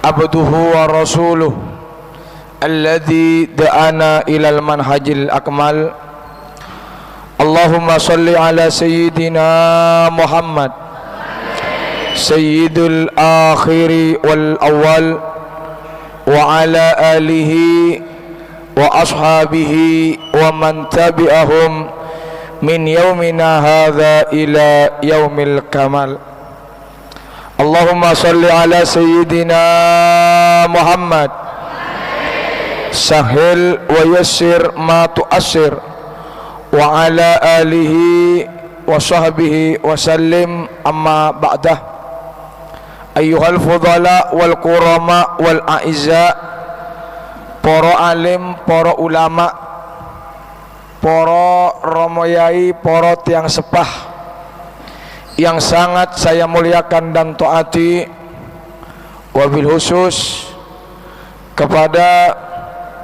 عبده ورسوله الذي دعانا إلى المنهج الأكمل. اللهم صل على سيدنا محمد سيد الآخر والأول وعلى آله وأصحابه ومن تبعهم من يومنا هذا إلى يوم الكمال. اللهم صل على سيدنا محمد سهل ويسر ما تؤسر وعلى آله وصحبه وسلم. أما بعده أيها الفضلاء والكرماء والأعزاء, para alim, para ulama, para romoyai, para tiang sepah yang sangat saya muliakan dan taati, wabil khusus kepada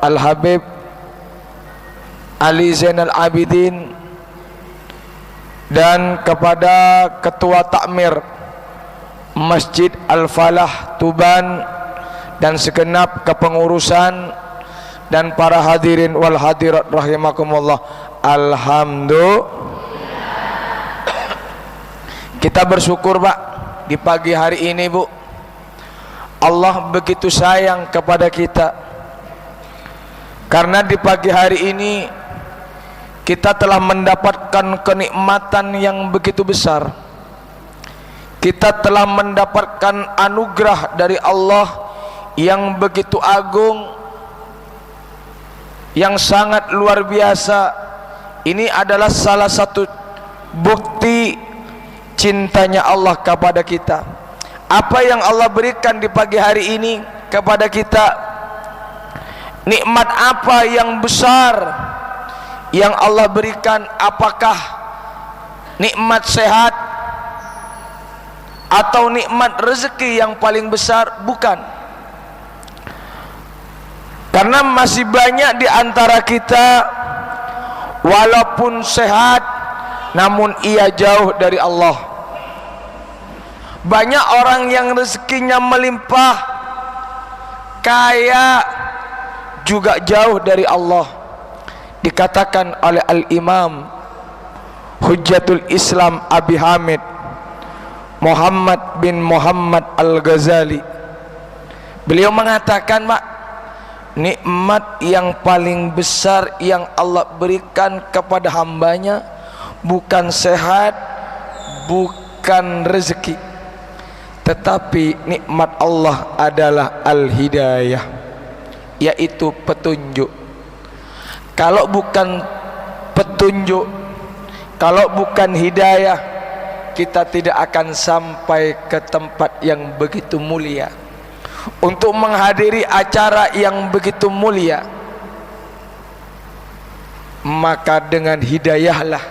Al-Habib Ali Zainal Abidin dan kepada Ketua Takmir Masjid Al-Falah Tuban dan segenap kepengurusan dan para hadirin wal hadirat rahimakumullah. Alhamdulillah, kita bersyukur Pak, di pagi hari ini Bu, Allah begitu sayang kepada kita, karena di pagi hari ini kita telah mendapatkan kenikmatan yang begitu besar. Kita telah mendapatkan anugerah dari Allah yang begitu agung, yang sangat luar biasa. Ini adalah salah satu bukti cintanya Allah kepada kita. Apa yang Allah berikan di pagi hari ini kepada kita, nikmat apa yang besar yang Allah berikan? Apakah nikmat sehat atau nikmat rezeki yang paling besar? Bukan. Karena masih banyak di antara kita walaupun sehat namun ia jauh dari Allah. Banyak orang yang rezekinya melimpah, kaya, juga jauh dari Allah. Dikatakan oleh Al-Imam Hujjatul Islam Abi Hamid Muhammad bin Muhammad Al-Ghazali, beliau mengatakan, Mak, nikmat yang paling besar yang Allah berikan kepada hambanya bukan sehat, bukan rezeki, tetapi nikmat Allah adalah al-hidayah, yaitu petunjuk. Kalau bukan petunjuk, kalau bukan hidayah, kita tidak akan sampai ke tempat yang begitu mulia, untuk menghadiri acara yang begitu mulia. Maka dengan hidayahlah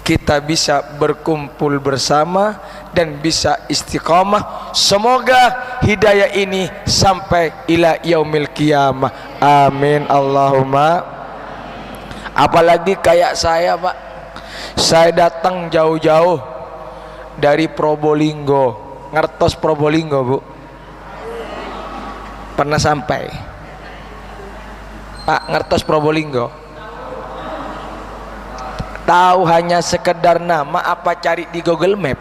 kita bisa berkumpul bersama dan bisa istiqamah. Semoga hidayah ini sampai ila yaumil qiyamah. Amin Allahumma. Apalagi kayak saya Pak, saya datang jauh-jauh dari Probolinggo. Ngertos Probolinggo Bu? Pernah sampai Pak? Ngertos Probolinggo? Tahu hanya sekedar nama apa cari di Google Map?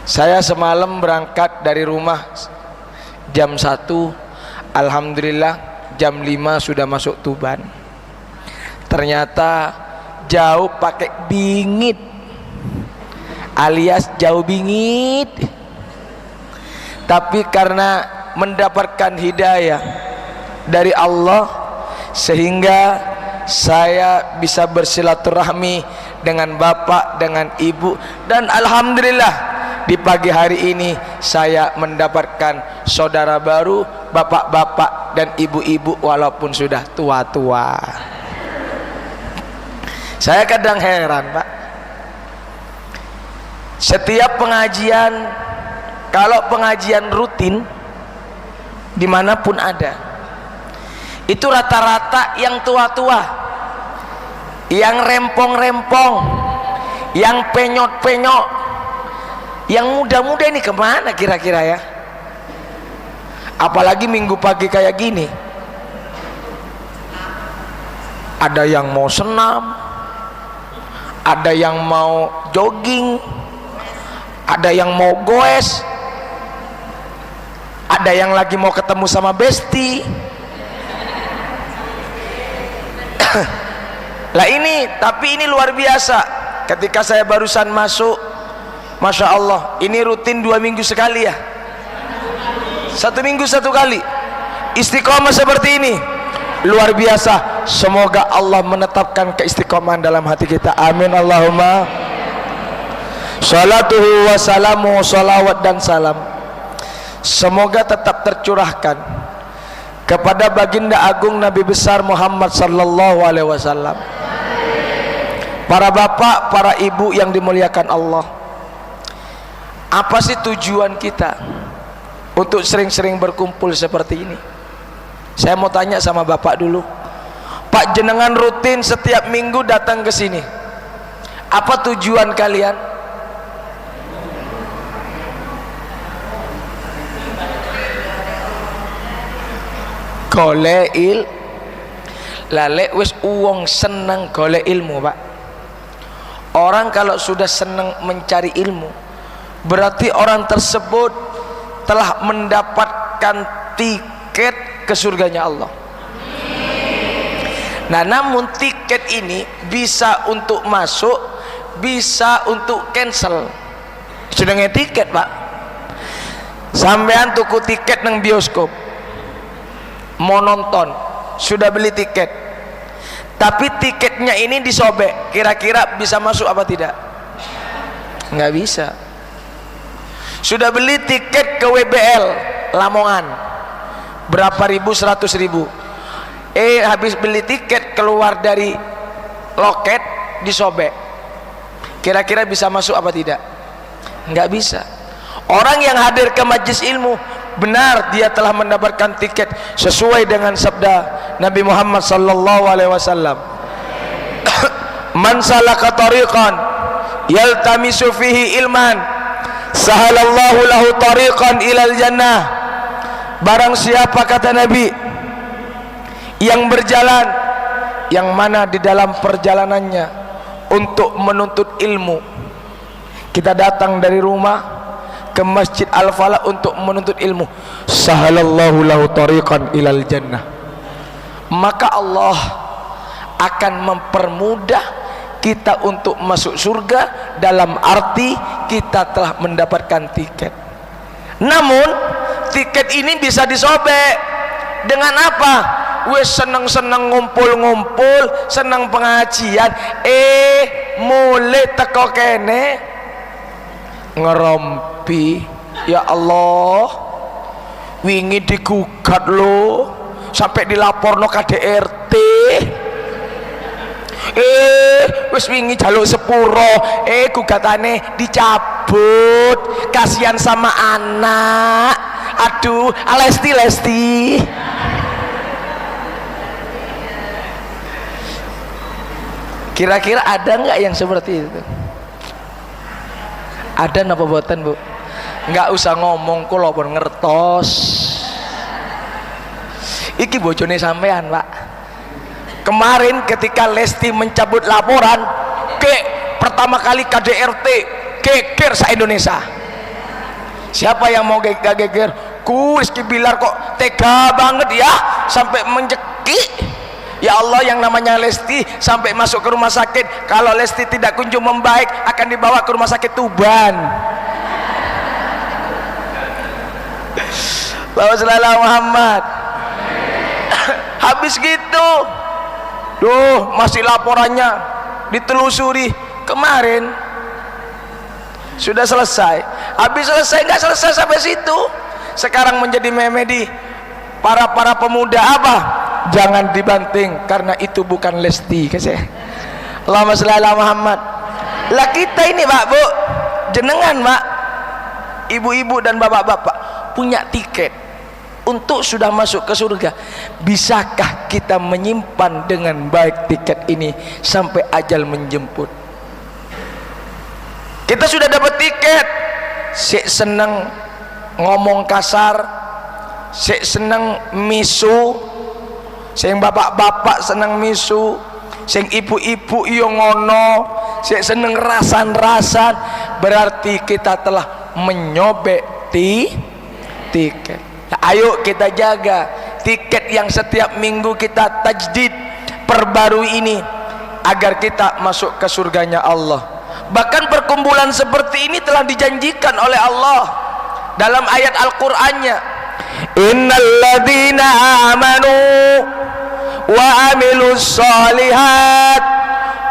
Saya semalam berangkat dari rumah jam 1, alhamdulillah jam 5 sudah masuk Tuban. Ternyata jauh pakai bingit, alias jauh bingit. Tapi karena mendapatkan hidayah dari Allah, sehingga saya bisa bersilaturahmi dengan bapak, dengan ibu, dan alhamdulillah di pagi hari ini saya mendapatkan saudara baru, bapak-bapak dan ibu-ibu walaupun sudah tua-tua. Saya kadang heran Pak, setiap pengajian, kalau pengajian rutin dimanapun ada, itu rata-rata yang tua-tua, yang rempong-rempong, yang penyot-penyok, Yang muda-muda ini kemana kira-kira ya? Apalagi minggu pagi kayak gini, ada yang mau senam, ada yang mau jogging, ada yang mau goes, ada yang lagi mau ketemu sama besti. Lah ini, tapi ini luar biasa. Ketika saya barusan masuk, Masya Allah, ini rutin 2 minggu sekali ya, 1 minggu 1 kali istiqomah seperti ini, luar biasa. Semoga Allah menetapkan keistiqomahan dalam hati kita, amin Allahumma. Salatuhu wassalamu, salawat dan salam semoga tetap tercurahkan kepada baginda agung Nabi besar Muhammad sallallahu alaihi wasallam, para bapak, para ibu yang dimuliakan Allah. Apa sih tujuan kita untuk sering-sering berkumpul seperti ini? Saya mau tanya sama bapak dulu, Pak, jenengan rutin setiap minggu datang ke sini, apa tujuan kalian? Golek lale wis uang seneng golek ilmu, Pak. Orang kalau sudah senang mencari ilmu, berarti orang tersebut telah mendapatkan tiket ke surganya Allah. Nah, namun tiket ini bisa untuk masuk, bisa untuk cancel. Sudah tiket, Pak. Sampean tuku tiket nang bioskop, mau nonton, sudah beli tiket, tapi tiketnya ini disobek, kira-kira bisa masuk apa tidak? Nggak bisa. Sudah beli tiket ke WBL Lamongan, berapa ribu, 100 ribu, habis beli tiket keluar dari loket disobek, kira-kira bisa masuk apa tidak? Nggak bisa. Orang yang hadir ke majlis ilmu, benar dia telah mendapatkan tiket sesuai dengan sabda Nabi Muhammad sallallahu alaihi wasallam. Man salaka tariqan yaltamisu fihi ilman sahalallahu lahu tariqan ilal jannah. Barang siapa, kata Nabi, yang berjalan, yang mana di dalam perjalanannya untuk menuntut ilmu, kita datang dari rumah ke Masjid Al-Falah untuk menuntut ilmu, sahalallahu lahu tariqan ilal jannah, maka Allah akan mempermudah kita untuk masuk surga, dalam arti kita telah mendapatkan tiket. Namun tiket ini bisa disobek dengan apa? Wes seneng-seneng ngumpul-ngumpul, seneng pengajian, mulai teko kene ngerompi, ya Allah, wingi digugat lo sampai dilaporno KDRT, wis wingi jaluk sepuro, gugatane dicabut, kasihan sama anak. Aduh, Lesti. Kira-kira ada nggak yang seperti itu? Ada napa boten, Bu? Nggak usah ngomong, kula pun ngertos. Iki bojone sampean, Pak. Kemarin ketika Lesti mencabut laporan, pertama kali KDRT geger se-Indonesia. Siapa yang mau geger? Rizky Bilar kok tega banget ya, sampai mencekik. Ya Allah, yang namanya Lesti sampai masuk ke rumah sakit. Kalau Lesti tidak kunjung membaik, akan dibawa ke rumah sakit Tuban. Allahumma shalli ala Muhammad. Habis gitu, masih laporannya ditelusuri. Kemarin sudah selesai. Habis selesai, nggak selesai sampai situ. Sekarang menjadi memedi para pemuda, apa? Jangan dibanting karena itu bukan Lesti, kasih. Allahumma shalli ala Muhammad. Lah kita ini, Pak, Bu, jenengan, Pak, ibu-ibu dan bapak-bapak punya tiket untuk sudah masuk ke surga. Bisakah kita menyimpan dengan baik tiket ini sampai ajal menjemput? Kita sudah dapat tiket, sik seneng ngomong kasar, sik seneng misu, sing bapak-bapak seneng misu, sing ibu-ibu yo ngono, sik seneng rasan-rasan, berarti kita telah menyobek tiket. Nah, ayo kita jaga tiket yang setiap minggu kita tajdid, perbarui ini, agar kita masuk ke surganya Allah. Bahkan perkumpulan seperti ini telah dijanjikan oleh Allah dalam ayat Al-Qur'annya, innal ladzina amanu wa amilus solihat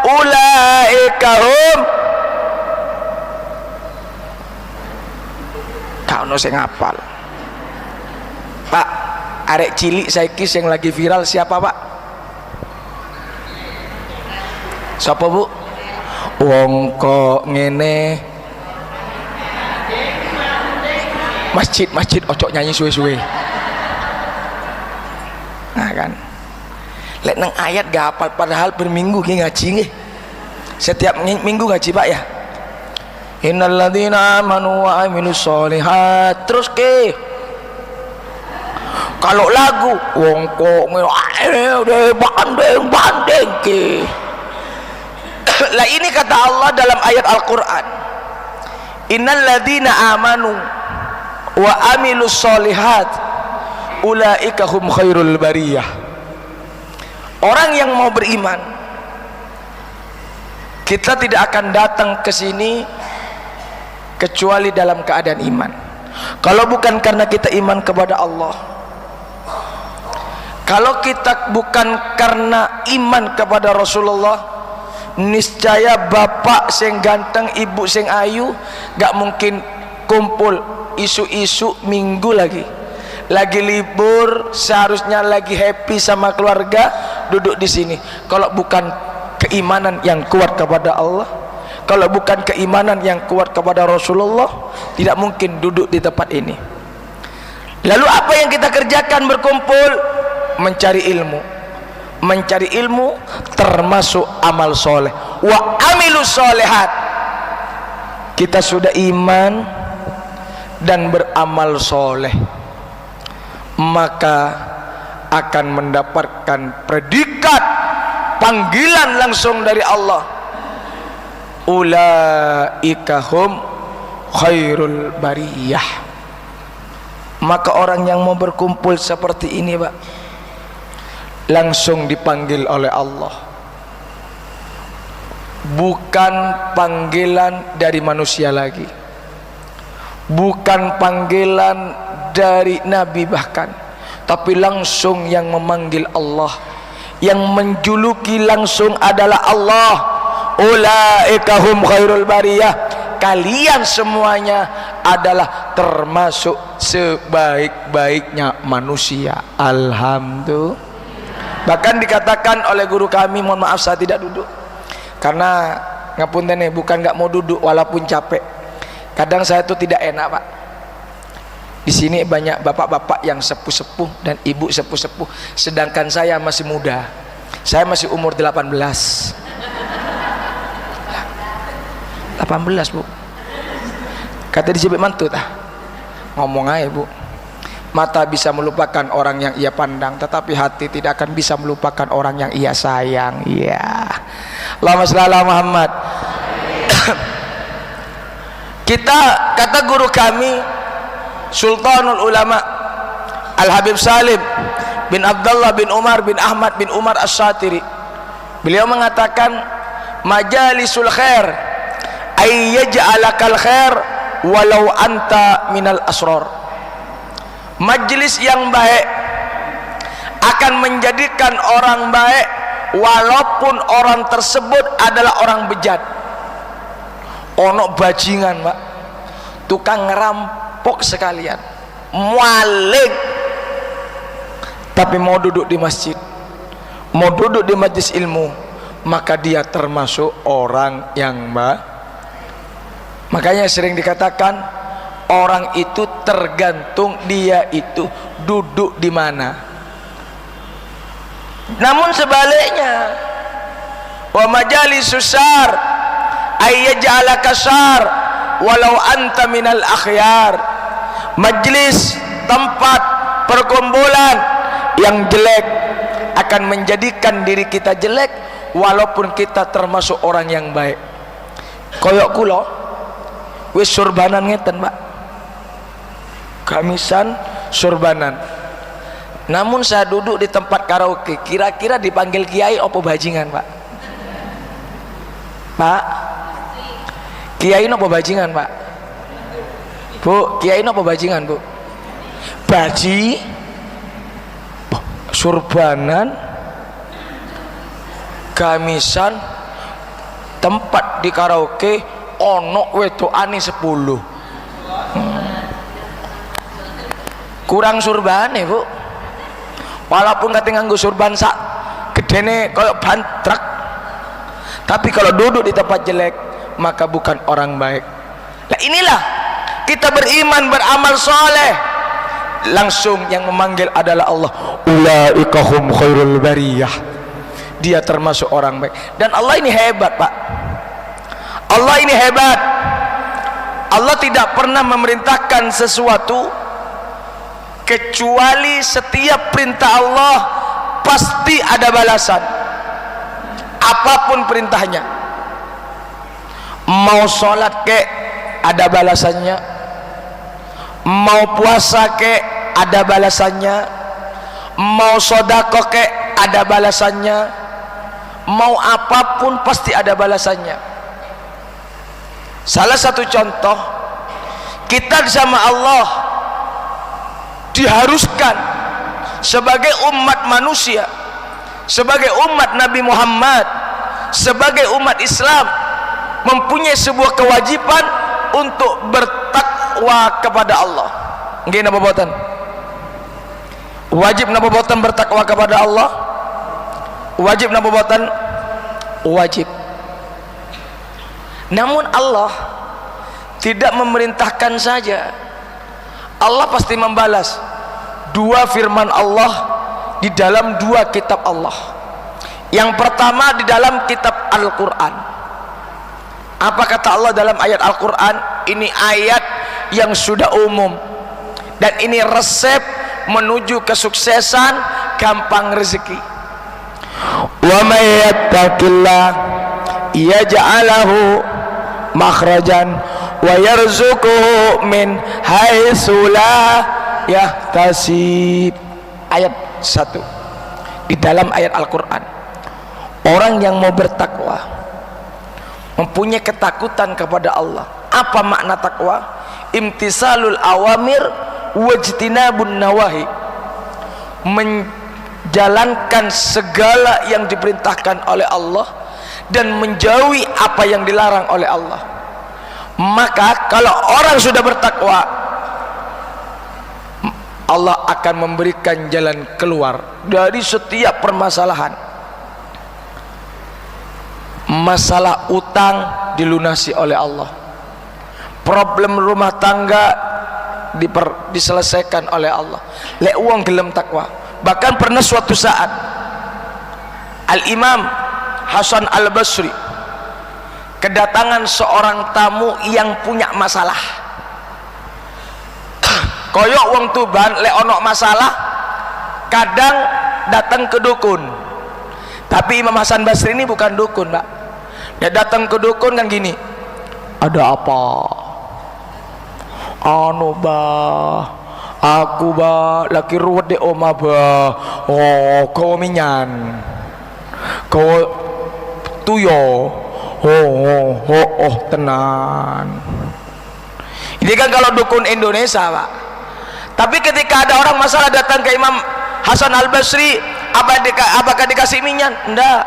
ulaika hum, kau sing ngapal Pak, arek cilik saiki yang lagi viral siapa Pak? Siapa Bu? Wong kok ngene masjid ojo nyanyi suwe-suwe. Nah kan, lek nang ayat gak hafal, padahal berminggu ki ngaji nggih. Setiap minggu ngaji Pak ya. Innal ladzina amanu wa amilus solihat. Terus ke kalau lagu wong kok banding ke. Lah ini kata Allah dalam ayat Al-Qur'an, innal ladzina amanu wa amilus solihat ulaika hum khairul bariyah. Orang yang mau beriman, kita tidak akan datang ke sini kecuali dalam keadaan iman. Kalau bukan karena kita iman kepada Allah, kalau kita bukan karena iman kepada Rasulullah, niscaya bapak sing ganteng, ibu sing ayu gak mungkin kumpul isu-isu minggu lagi libur, seharusnya lagi happy sama keluarga, duduk di sini. Kalau bukan keimanan yang kuat kepada Allah, kalau bukan keimanan yang kuat kepada Rasulullah, tidak mungkin duduk di tempat ini. Lalu apa yang kita kerjakan berkumpul? Mencari ilmu termasuk amal soleh. Wa amilus solehat, kita sudah iman dan beramal soleh, maka akan mendapatkan predikat panggilan langsung dari Allah, ulaika hum khairul bariyah. Maka orang yang mau berkumpul seperti ini Pak, langsung dipanggil oleh Allah, bukan panggilan dari manusia lagi, bukan panggilan dari Nabi bahkan, tapi langsung yang memanggil Allah, yang menjuluki langsung adalah Allah. Ulaika hum khairul bariyah, kalian semuanya adalah termasuk sebaik-baiknya manusia. Alhamdulillah. Bahkan dikatakan oleh guru kami, mohon maaf saya tidak duduk karena ngapunten nih, bukan nggak mau duduk walaupun capek. Kadang saya tuh tidak enak Pak. Di sini banyak bapak-bapak yang sepuh-sepuh dan ibu sepuh-sepuh, sedangkan saya masih muda. Saya masih umur 18 Bu. Kata dijepit mantu tah, ngomong aja Bu. Mata bisa melupakan orang yang ia pandang, tetapi hati tidak akan bisa melupakan orang yang ia sayang. Iya. Allahumma shalli ala Muhammad. Kita, kata guru kami Sultanul Ulama Al-Habib Salim bin Abdullah bin Umar bin Ahmad bin Umar As-Satiri, beliau mengatakan, majalisul khair ay yaj'alakal khair walau anta minal asrar. Majlis yang baik akan menjadikan orang baik walaupun orang tersebut adalah orang bejat. Ono bajingan Pak, tukang ngerampok sekalian, mualik, tapi mau duduk di masjid, mau duduk di majlis ilmu, maka dia termasuk orang yang baik. Makanya sering dikatakan, orang itu tergantung dia itu duduk di mana. Namun sebaliknya, wa majalisus sar ay yaj'alaka sar walau anta minal akhyar. Majlis, tempat perkumpulan yang jelek akan menjadikan diri kita jelek walaupun kita termasuk orang yang baik. Koyok kula wis surbanan ngeten, Pak, gamisan surbanan, namun saya duduk di tempat karaoke, kira-kira dipanggil kiai apa bajingan, Pak? Pak, kiai apa bajingan, Pak? Bu, kiai apa bajingan, Bu? Baji, surbanan, gamisan, tempat di karaoke ono wedokane 10. Kurang surbane, Bu. Walaupun kate nganggo surban sak gedene koyo ban truk, tapi kalau duduk di tempat jelek maka bukan orang baik. Nah, inilah kita beriman, beramal soleh, langsung yang memanggil adalah Allah. Ulaika hum khairul bariyah. Dia termasuk orang baik. Dan Allah ini hebat, Pak. Allah ini hebat. Allah tidak pernah memerintahkan sesuatu kecuali setiap perintah Allah pasti ada balasan, apapun perintahnya. Mau sholat kek ada balasannya, mau puasa kek ada balasannya, mau sedekah kek ada balasannya, mau apapun pasti ada balasannya. Salah satu contoh, kita sama Allah diharuskan sebagai umat manusia, sebagai umat Nabi Muhammad, sebagai umat Islam, mempunyai sebuah kewajiban untuk bertakwa kepada Allah. Nggih napa boten? Wajib napa boten bertakwa kepada Allah? Wajib napa boten? Wajib. Namun Allah tidak memerintahkan saja, Allah pasti membalas. Dua firman Allah di dalam dua kitab Allah. Yang pertama di dalam kitab Al-Quran. Apa kata Allah dalam ayat Al-Quran? Ini ayat yang sudah umum, dan ini resep menuju kesuksesan, gampang rezeki. Wa may yattaqillah yaj'alahu makhrajan wa yarzuquhu min haitsu la yahtasib. Ayat 1 di dalam ayat Al-Quran. Orang yang mau bertakwa, mempunyai ketakutan kepada Allah. Apa makna takwa? Imtisalul awamir wajtinabun nawahi, menjalankan segala yang diperintahkan oleh Allah dan menjauhi apa yang dilarang oleh Allah. Maka kalau orang sudah bertakwa, Allah akan memberikan jalan keluar dari setiap permasalahan. Masalah utang dilunasi oleh Allah, problem rumah tangga diselesaikan oleh Allah. Lek wong gelem takwa. Bahkan pernah suatu saat Al-Imam Hasan Al-Basri kedatangan seorang tamu yang punya masalah. Koyok wong Tuban lek ono masalah kadang datang ke dukun. Tapi Imam Hasan Basri ini bukan dukun, Pak. Dia datang ke dukun kan gini, ada apa? Anu bah, aku bah lagi ruwet di oma bah. Oh, kau minyan, kau tuyo. Oh, tenan. Ini kan kalau dukun Indonesia, Pak. Tapi ketika ada orang masalah datang ke Imam Hasan Al-Basri, apakah dikasih minyan? Enggak.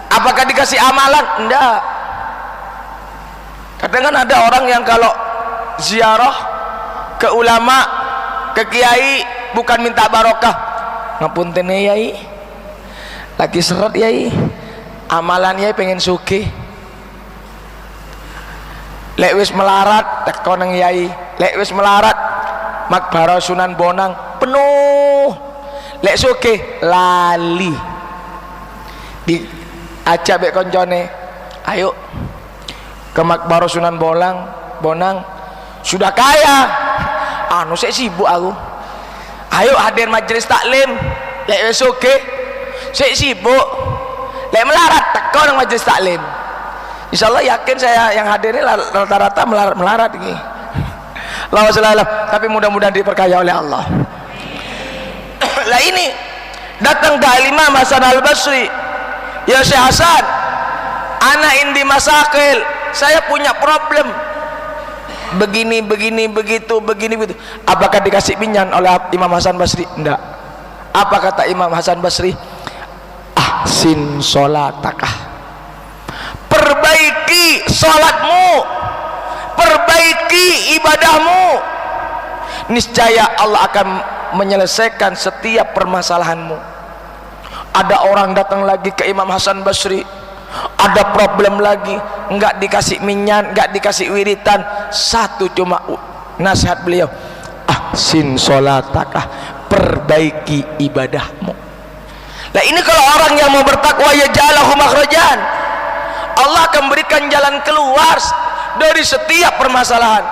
Apakah dikasih amalan? Enggak. Kadang kan ada orang yang kalau ziarah ke ulama, ke kiai, bukan minta barokah. Ngapunten yai, lagi seret yai, amalan yai pengen sugih. Lek wis melarat teko nang yai, lek wis melarat makbara Sunan Bonang penuh. Lek sugih lali. Diajak mek koncone, ayo ke Makbarah Sunan Bonang, sudah kaya. Saya sibuk aku. Ayo hadir majelis taklim. Lek wis oke. Saya sibuk. Lek melarat teko nang majelis taklim. Insyaallah yakin saya yang hadir ini rata-rata melarat ini. Allahu subhanahu tapi mudah-mudahan diperkaya oleh Allah. Lah ini datang ke Imam Hasan Al-Basri, ya Syekh Hasan, ana indi masakil, saya punya problem begini begitu. Apakah dikasih minyan oleh Imam Hasan Basri? Enggak. Apa kata Imam Hasan Basri? Ahsin sholatakah, perbaiki sholatmu, perbaiki ibadahmu, niscaya Allah akan menyelesaikan setiap permasalahanmu. Ada orang datang lagi ke Imam Hasan Basri, ada problem lagi, enggak dikasih minyan, enggak dikasih wiritan, satu cuma nasihat beliau, ahsin sholatakah, perbaiki ibadahmu. Nah ini kalau orang yang mau bertakwa, ya jalahu makhrajan, Allah akan berikan jalan keluar dari setiap permasalahan.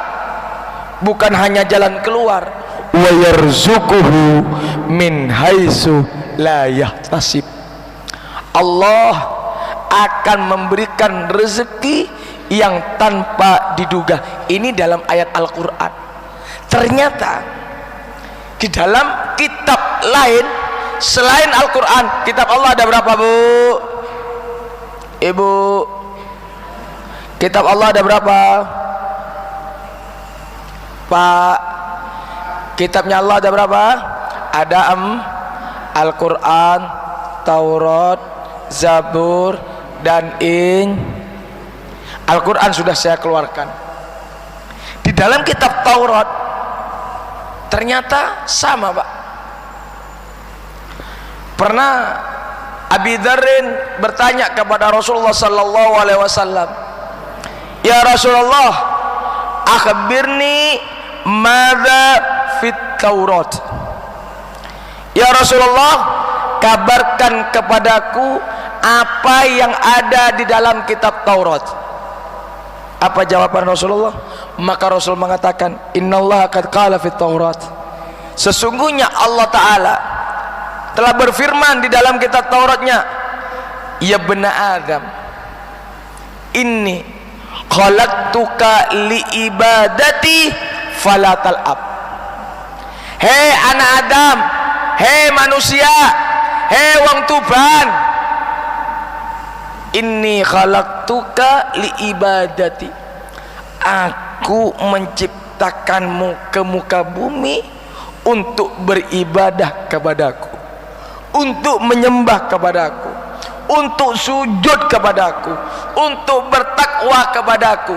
Bukan hanya jalan keluar, wa yarzuquhu min haitsu la yahtasib, Allah akan memberikan rezeki yang tanpa diduga. Ini dalam ayat Al-Quran. Ternyata di dalam kitab lain selain Al-Quran, kitab Allah ada berapa bu? Ibu, kitab Allah ada berapa? Pak, kitabnya Allah ada berapa? Ada Al-Quran, Taurat, Zabur, dan Al-Quran sudah saya keluarkan. Di dalam kitab Taurat ternyata sama Pak. Pernah Abi Dzarrin bertanya kepada Rasulullah sallallahu alaihi wasallam, ya Rasulullah, akhbirni madza fit Taurat. Ya Rasulullah, kabarkan kepadaku apa yang ada di dalam kitab Taurat. Apa jawaban Rasulullah? Maka Rasul mengatakan, innallaha qad qala fit Taurat, sesungguhnya Allah Ta'ala telah berfirman di dalam kitab Tauratnya, ya bena Adam, inni khalaqtuka li ibadati fala tal'ab. Hei anak Adam, hei manusia, hei wong tuban, inni khalaqtuka li ibadati, aku menciptakanmu ke muka bumi untuk beribadah kepadaku, untuk menyembah kepadaku, untuk sujud kepadaku, untuk bertakwa kepadaku.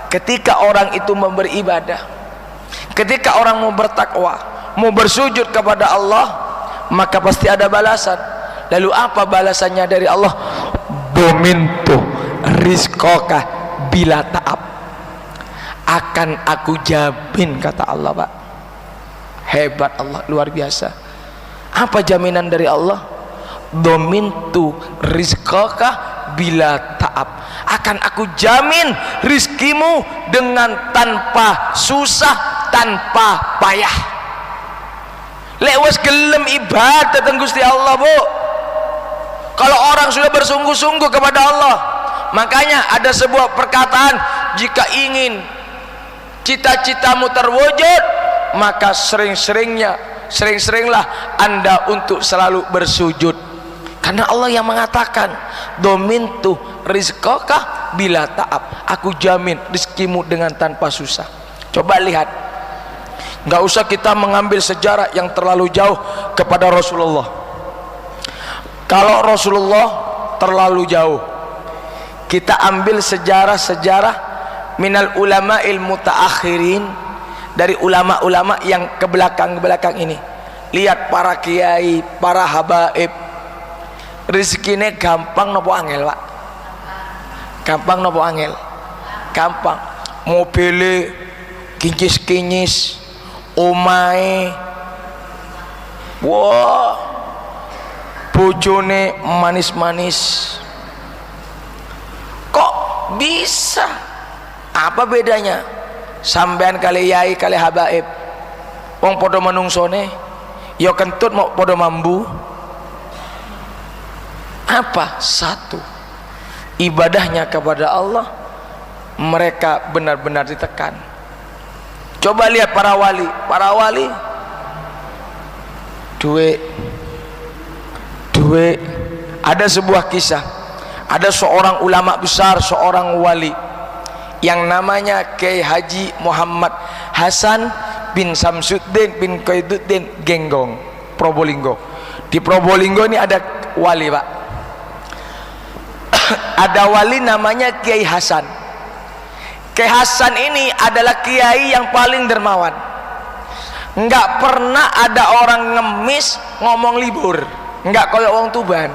Ketika orang itu memberi ibadah, ketika orang mau bertakwa, mau bersujud kepada Allah, maka pasti ada balasan. Lalu apa balasannya dari Allah? Domintu rizqoka bila ta'ab, akan aku jamin, kata Allah Pak. Hebat Allah, luar biasa. Apa jaminan dari Allah? Domintu rizqoka bila ta'ab, akan aku jamin rizkimu dengan tanpa susah, tanpa payah. Lek wis gelem ibadah teng Gusti Allah Bu, kalau orang sudah bersungguh-sungguh kepada Allah, makanya ada sebuah perkataan, jika ingin cita-citamu terwujud, maka sering-seringlah Anda untuk selalu bersujud. Karena Allah yang mengatakan, domintu rizqoka bila ta'ab, aku jamin rizkimu dengan tanpa susah. Coba lihat, nggak usah kita mengambil sejarah yang terlalu jauh kepada Rasulullah. Kalau Rasulullah terlalu jauh, kita ambil sejarah-sejarah minal ulama'il mutaakhirin, dari ulama-ulama yang ke belakang ini. Lihat para kiai, para habaib, rezekinya gampang nopo angel Pak? Gampang nopo angel? Gampang. Mobile kinyis-kinyis, omae, wah, bojone manis-manis. Kok Bisa. Apa bedanya sampean kali yai kali habaib? Wong podo menungsone ya kentut mau podo mambu. Apa? Satu, ibadahnya kepada Allah mereka benar-benar ditekan. Coba lihat para wali duit. Ada sebuah kisah, ada seorang ulama besar, seorang wali yang namanya Kiai Haji Muhammad Hasan bin Samsuddin bin Qaiduddin Genggong, Probolinggo. Di Probolinggo ini ada wali, Pak. Ada wali namanya Kiai Hasan. Kiai Hasan ini adalah kiai yang paling dermawan. Enggak pernah ada orang ngemis ngomong libur, enggak kayak wong Tuban.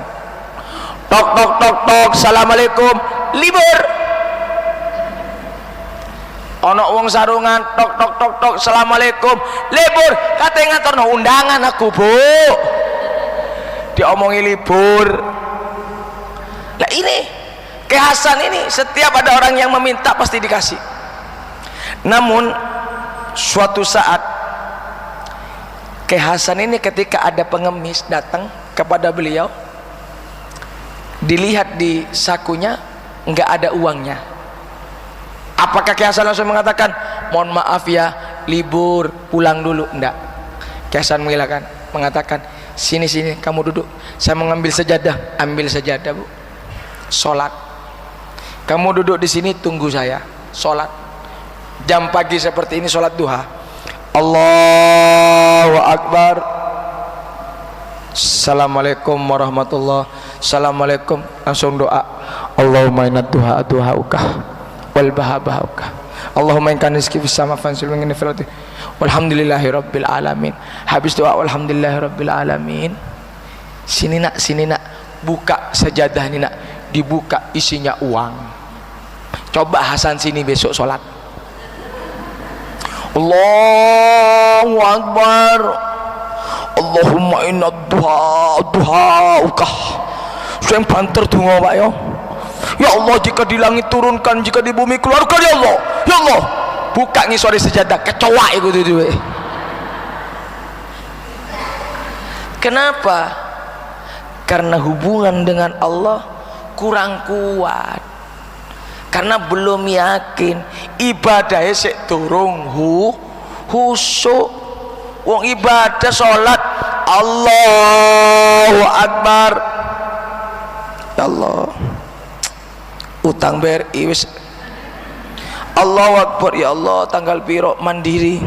Tok tok tok tok, assalamualaikum, libur. Ono wong sarungan, tok tok tok tok, assalamualaikum, libur. Katanya ngaturno undangan aku, Bu. Diomongi libur. Nah ini Kiai Hasan ini setiap ada orang yang meminta pasti dikasih. Namun suatu saat Kiai Hasan ini ketika ada pengemis datang kepada beliau, dilihat di sakunya enggak ada uangnya. Apakah Kiai Hasan langsung mengatakan, mohon maaf ya, libur, pulang dulu? Enggak. Kiai Hasan mengatakan, sini kamu duduk, saya mau ngambil sejadah. Ambil sejadah, Bu. Sholat. Kamu duduk di sini tunggu saya. Sholat. Jam pagi seperti ini sholat duha. Allahu Akbar. Assalamualaikum warahmatullah. Assalamualaikum. Langsung doa. Allahumma inna duha'uka wal bahabahauka. Allahumma inkan rizki fis sama fansil mingin filati. Walhamdulillahi rabbil alamin. Habis doa walhamdulillahi rabbil alamin. Sini nak, buka sejadah ini nak. Dibuka isinya uang. Coba Hasan sini besok sholat. Allahu Akbar. Allahumma inna duha'uka. Saya banter donga, Pak, ya. Ya Allah, jika di langit turunkan, jika di bumi keluarkan, ya Allah. Ya Allah, buka ngisore sejadah, kecoa itu duwe. Kenapa? Karena hubungan dengan Allah kurang kuat, karena belum yakin. Ibadahnya sik durung husuk. Wong ibadah sholat Allahu Akbar, ya Allah, utang BRI wis Allahu Akbar, ya Allah, tanggal piro mandiri,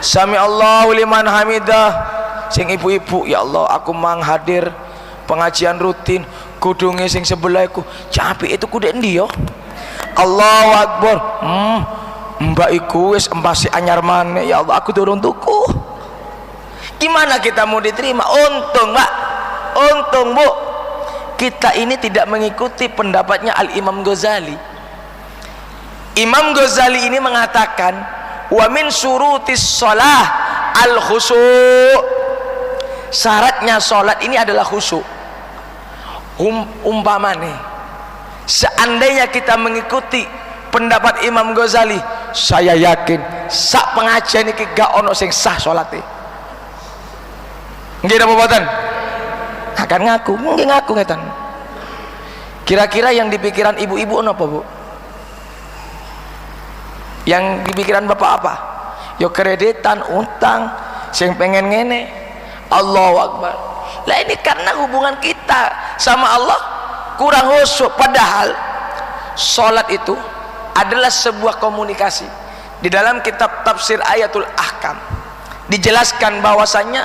sami Allahu liman hamidah. Sing ibu-ibu, ya Allah, aku mang hadir pengajian rutin, kudunge sing sebelahku capek itu kudu endi yo. Allahu Akbar. Mbak iku wis empasi anyar maneh, ya Allah, aku durung tuku. Gimana kita mau diterima? Untung, Mbak, untung, Bu, kita ini tidak mengikuti pendapatnya Al-Imam Ghazali. Imam Ghazali ini mengatakan, wa min syurutis shalah al-khusyu'. Syaratnya sholat ini adalah khusyuk. Umpamane seandainya kita mengikuti pendapat Imam Ghazali, saya yakin sak pengajian iki gak ono sing sah salate. Nggih napa mboten? Akan ngaku, nggih ngaku ngetan. Kira-kira yang dipikiran ibu-ibu napa, Bu? Yang dipikiran bapak apa? Yo kreditan, utang, sing pengen ngene. Allahu Akbar. Lah ini karena hubungan kita sama Allah kurang khusyuk. Padahal sholat itu adalah sebuah komunikasi. Di dalam kitab tafsir Ayatul Ahkam dijelaskan bahwasannya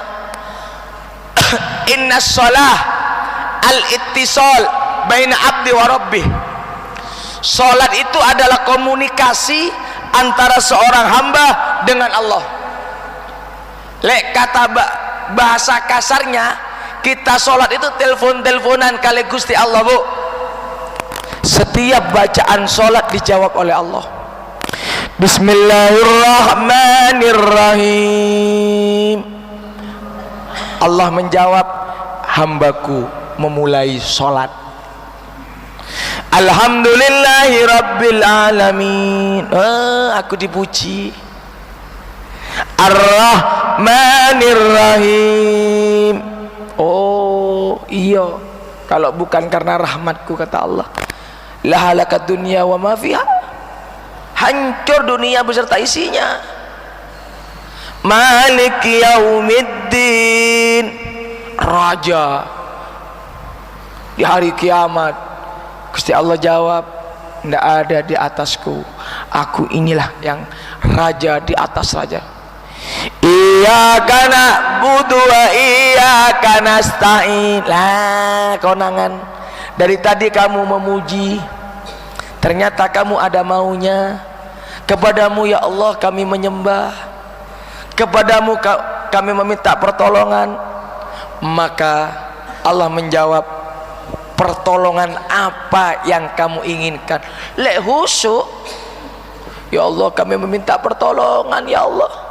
inna sholah al-ittisal baina abdi wa rabbih. Sholat itu adalah komunikasi antara seorang hamba dengan Allah. Lek kata bahasa kasarnya, kita sholat itu telepon-teleponan kali Gusti Allah, Bu. Setiap bacaan sholat dijawab oleh Allah. Bismillahirrahmanirrahim. Allah menjawab, hambaku memulai sholat. Alhamdulillahi Rabbil Alamin. Aku dipuji. Ar-Rahmanir Rahim. Oh iya, kalau bukan karena rahmatku, kata Allah, la halakat dunia wa ma fiha, hancur dunia beserta isinya. Malik Yaumiddin, raja di hari kiamat. Gusti Allah jawab, tidak ada di atasku, aku inilah yang raja di atas raja. Iyyaka na'budu wa iyyaka nasta'in. Lah konangan, dari tadi kamu memuji, ternyata kamu ada maunya. Kepadamu ya Allah kami menyembah, kepadamu kami meminta pertolongan. Maka Allah menjawab, pertolongan apa yang kamu inginkan? Lek husuk, ya Allah kami meminta pertolongan ya Allah.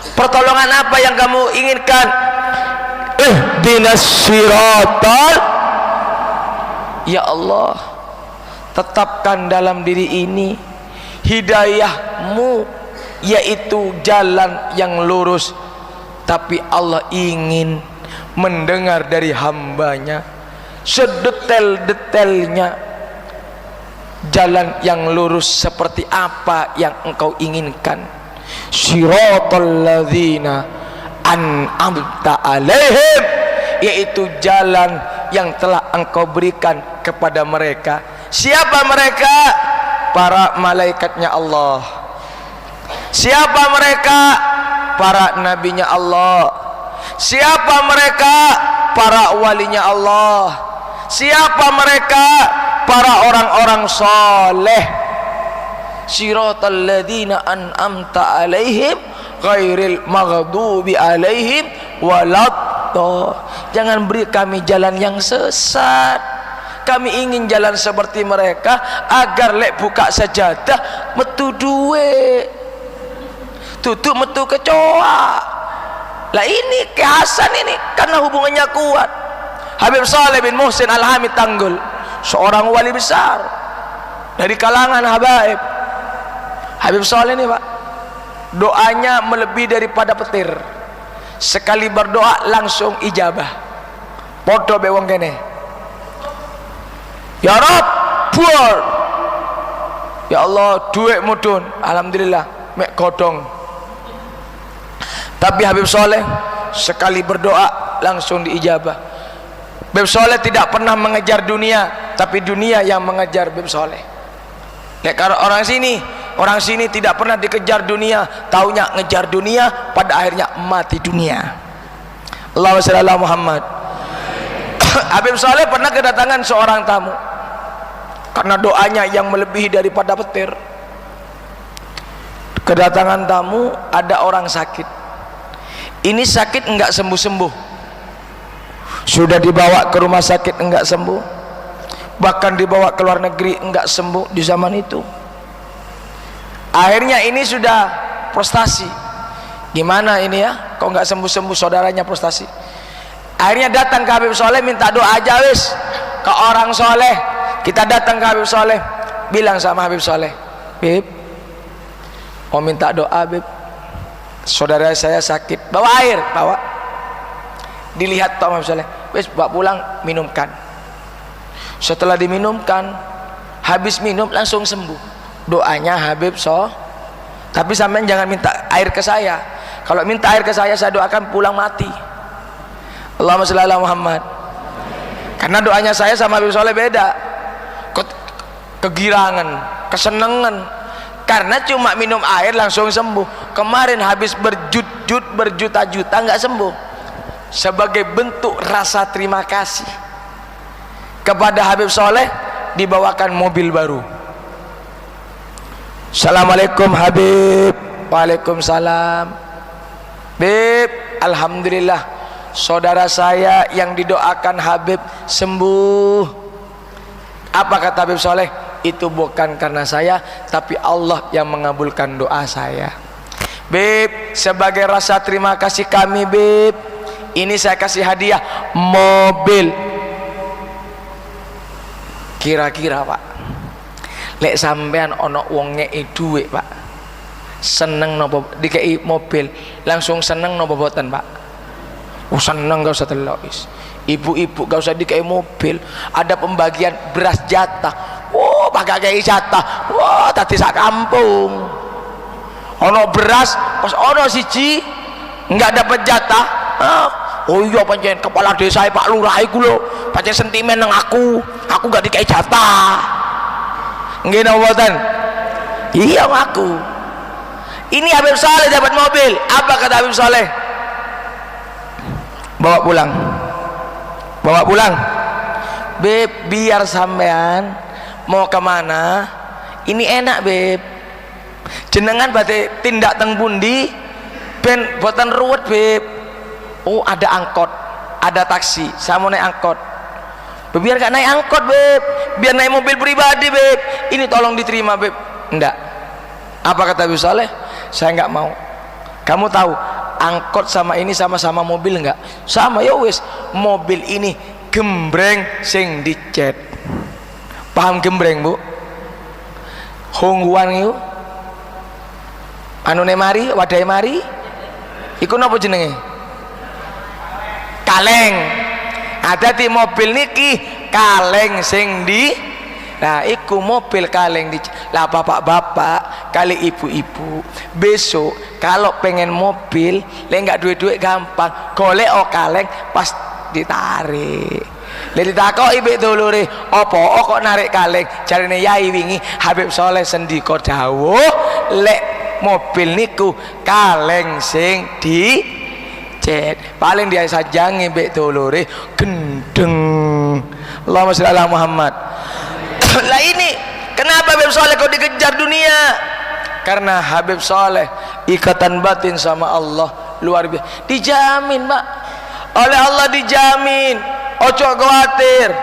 Pertolongan apa yang kamu inginkan? Ihdinas siratal, ya Allah tetapkan dalam diri ini hidayahmu, yaitu jalan yang lurus. Tapi Allah ingin mendengar dari hambanya sedetail-detailnya jalan yang lurus seperti apa yang engkau inginkan. Siratal ladzina an'amta alaihim, yaitu jalan yang telah engkau berikan kepada mereka. Siapa mereka? Para malaikatnya Allah. Siapa mereka? Para nabinya Allah. Siapa mereka? Para walinya Allah. Siapa mereka? Para orang-orang saleh. Siratal ladzina an'amta alaihim ghairil maghdubi alaihim waladdallin. Jangan beri kami jalan yang sesat. Kami ingin jalan seperti mereka, agar lek buka sajadah metu duwe, tutup metu kecoa. Lah ini Ki Hasan ini karena hubungannya kuat. Habib Saleh bin Muhsin Al-Hamid Tanggul, seorang wali besar dari kalangan habaib. Habib Saleh ini Pak, doanya melebihi daripada petir. Sekali berdoa langsung ijabah. Podo be wong kene. Ya Rab, buar. Ya Allah, duit mudun. Alhamdulillah, mek godong. Tapi Habib Saleh sekali berdoa langsung diijabah. Habib Saleh tidak pernah mengejar dunia, tapi dunia yang mengejar Habib Saleh. Ya, kalau orang sini tidak pernah dikejar dunia, taunya ngejar dunia, pada akhirnya mati dunia. Allahumma shalli ala Muhammad. Habib Saleh pernah kedatangan seorang tamu, karena doanya yang melebihi daripada petir. Kedatangan tamu, ada orang sakit. Ini sakit enggak sembuh-sembuh, sudah dibawa ke rumah sakit enggak sembuh, bahkan dibawa ke luar negeri enggak sembuh di zaman itu. Akhirnya ini sudah frustasi, gimana ini ya, kok enggak sembuh-sembuh saudaranya frustasi. Akhirnya datang ke Habib Saleh, minta doa aja wis ke orang soleh. Kita datang ke Habib Saleh, bilang sama Habib Saleh, Bib, mau minta doa Bib, saudara saya sakit. Bawa air, bawa. Dilihat Pak Habib Saleh, wis bawa pulang, minumkan. Setelah diminumkan, habis minum langsung sembuh. Doanya Habib Saleh. Tapi sampean jangan minta air ke saya. Kalau minta air ke saya doakan pulang mati. Allahumma shalli ala Muhammad. Karena doanya saya sama Habib Saleh beda. Kegirangan, kesenangan, karena cuma minum air langsung sembuh. Kemarin habis berjuta-juta nggak sembuh. Sebagai bentuk rasa terima kasih kepada Habib Saleh, dibawakan mobil baru. Assalamualaikum Habib. Waalaikumsalam. Bib, alhamdulillah saudara saya yang didoakan Habib sembuh. Apa kata Habib Saleh? Itu bukan karena saya, tapi Allah yang mengabulkan doa saya. Bib, sebagai rasa terima kasih kami Bib, ini saya kasih hadiah mobil. Kira-kira Pak, lek sampean ono wong ngeki dhuwit Pak, seneng nopo dikei mobil langsung seneng nopo boten Pak? Oh seneng, gak usah delok wis. Ibu-ibu gak usah dikei mobil, ada pembagian beras jatah. Oh pakai kei jatah, wah tadi sak kampung ono beras pas ono siji nggak dapat jatah. Oh iya pancen kepala desa Pak Lurah iku lho, pancen sentimen nang aku gak dikei jatah. Nggih napa mboten? Iya aku. Ini Habib Saleh dapat mobil, apa kata Habib Saleh? Bawa pulang. Bawa pulang. Beb, biar sampean mau kemana ini enak Beb, jenengan berarti tindak teng pundi ben boten ruwet Beb. Oh ada angkot, ada taksi, saya mau naik angkot. Biar gak naik angkot Beb, biar naik mobil pribadi Beb, ini tolong diterima Beb. Enggak. Apa kata Habib Saleh? Saya nggak mau. Kamu tahu angkot sama ini sama-sama mobil enggak? Sama ya wis, mobil ini gembreng sing dicet. Paham gembreng Bu? Hongguan itu anune mari, wadai mari iku napa jenenge? Kaleng. Ada di mobil niki kaleng sing di, nah iku mobil kaleng di lah. Bapak-bapak kali ibu-ibu besok kalau pengen mobil lek enggak duit-duit gampang golek kaleng pas ditarik. Lek ditakoki mbek dulure apa kok narik kaleng, jarine yai wingi Habib Saleh sendika dawuh lek mobil niku kaleng sing di cet, paling dia sajangi mbek dulure gendeng. Allahumma sholli ala Muhammad. Lah ini kenapa Habib Saleh kok dikejar dunia? Karena Habib Saleh ikatan batin sama Allah luar biasa, dijamin Pak, oleh Allah dijamin, ojo khawatir.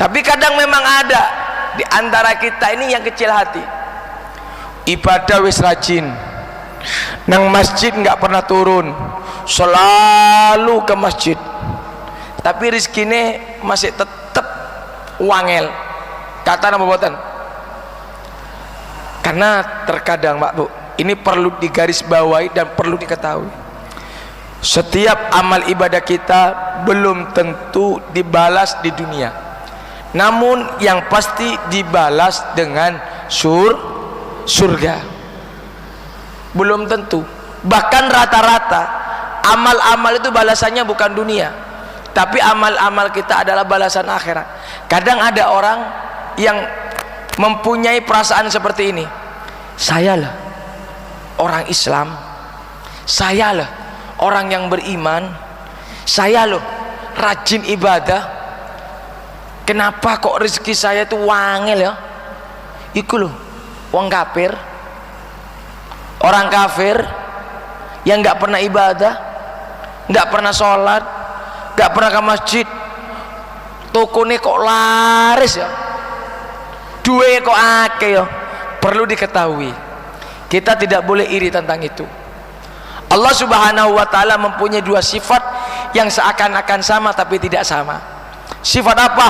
Tapi kadang memang ada di antara kita ini yang kecil hati, ibadah wis rajin, nang masjid nggak pernah turun, selalu ke masjid, tapi rizkine masih tetap wangel. Kata nama buatan. Karena terkadang Pak Bu, ini perlu digarisbawahi dan perlu diketahui, setiap amal ibadah kita belum tentu dibalas di dunia, namun yang pasti dibalas dengan surga. Belum tentu, bahkan rata-rata amal-amal itu balasannya bukan dunia, tapi amal-amal kita adalah balasan akhirat. Kadang ada orang yang mempunyai perasaan seperti ini, saya lah orang Islam, saya lah orang yang beriman, saya loh rajin ibadah, kenapa kok rezeki saya itu wangel ya? Iku loh wong kafir, orang kafir yang nggak pernah ibadah, nggak pernah sholat, nggak pernah ke masjid, tokone kok laris ya, duwe kok akeh ya. Perlu diketahui, kita tidak boleh iri tentang itu. Allah Subhanahu wa ta'ala mempunyai dua sifat yang seakan-akan sama tapi tidak sama. Sifat apa?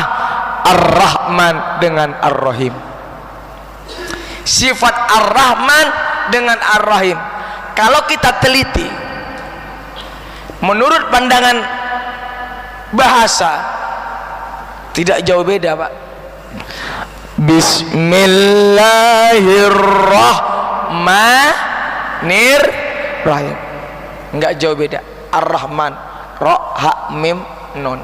Ar-Rahman dengan Ar-Rahim. Sifat Ar-Rahman dengan Ar-Rahim, kalau kita teliti menurut pandangan bahasa tidak jauh beda Pak. Bismillahirrahmanirrahim, enggak jauh beda. Ar-Rahman, ro ha mim nun,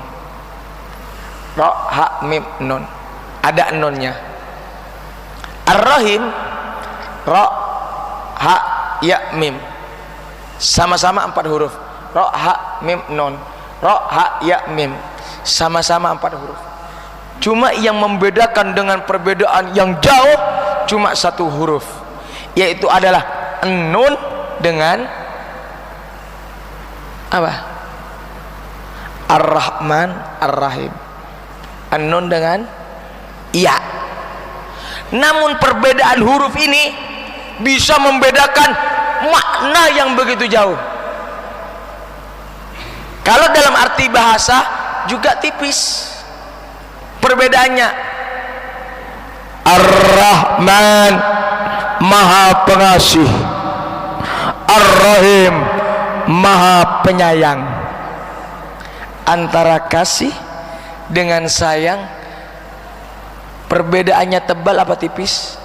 ro ha mim nun, ada nunnya. Ar-Rahim, ro ha ya mim, sama-sama 4 huruf. Ro ha mim nun, ro ha ya mim, sama-sama 4 huruf. Cuma yang membedakan dengan perbedaan yang jauh cuma 1 huruf, yaitu adalah nun dengan apa? Ar-Rahman Ar-Rahim. Nun dengan ya. Namun perbedaan huruf ini bisa membedakan makna yang begitu jauh. Kalau dalam arti bahasa juga tipis perbedaannya. Ar-Rahman, Maha Pengasih. Ar-Rahim, Maha Penyayang. Antara kasih dengan sayang perbedaannya tebal apa tipis?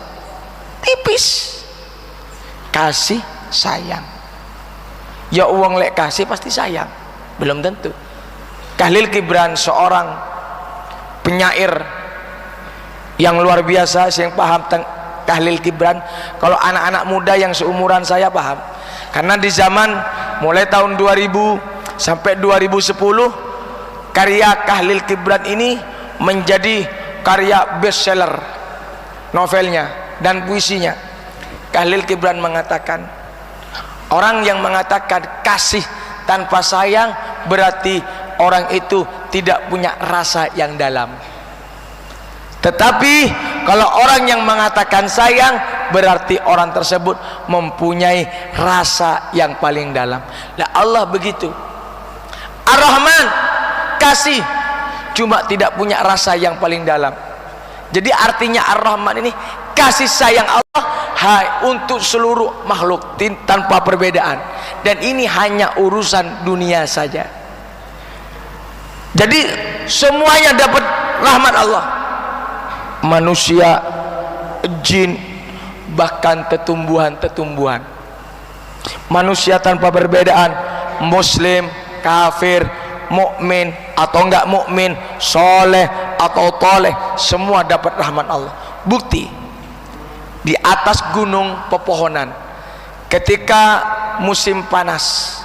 Tipis. Kasih, sayang. Ya uang lek kasih pasti sayang, belum tentu. Khalil Gibran seorang penyair yang luar biasa. Saya yang paham tentang Khalil Gibran, kalau anak-anak muda yang seumuran saya paham, karena di zaman mulai tahun 2000 sampai 2010 karya Khalil Gibran ini menjadi karya bestseller, novelnya dan puisinya. Khalil Gibran mengatakan, orang yang mengatakan kasih tanpa sayang berarti orang itu tidak punya rasa yang dalam. Tetapi kalau orang yang mengatakan sayang berarti orang tersebut mempunyai rasa yang paling dalam. Nah, Allah begitu. Ar-Rahman, kasih, cuma tidak punya rasa yang paling dalam. Jadi artinya Ar-Rahman ini kasih sayang Allah untuk seluruh makhluk tanpa perbedaan, dan ini hanya urusan dunia saja. Jadi semuanya dapat rahmat Allah, manusia, jin, bahkan tumbuhan-tumbuhan. Manusia tanpa perbedaan, muslim, kafir, mukmin atau enggak mukmin, soleh atau toleh, semua dapat rahmat Allah. Bukti, di atas gunung pepohonan ketika musim panas,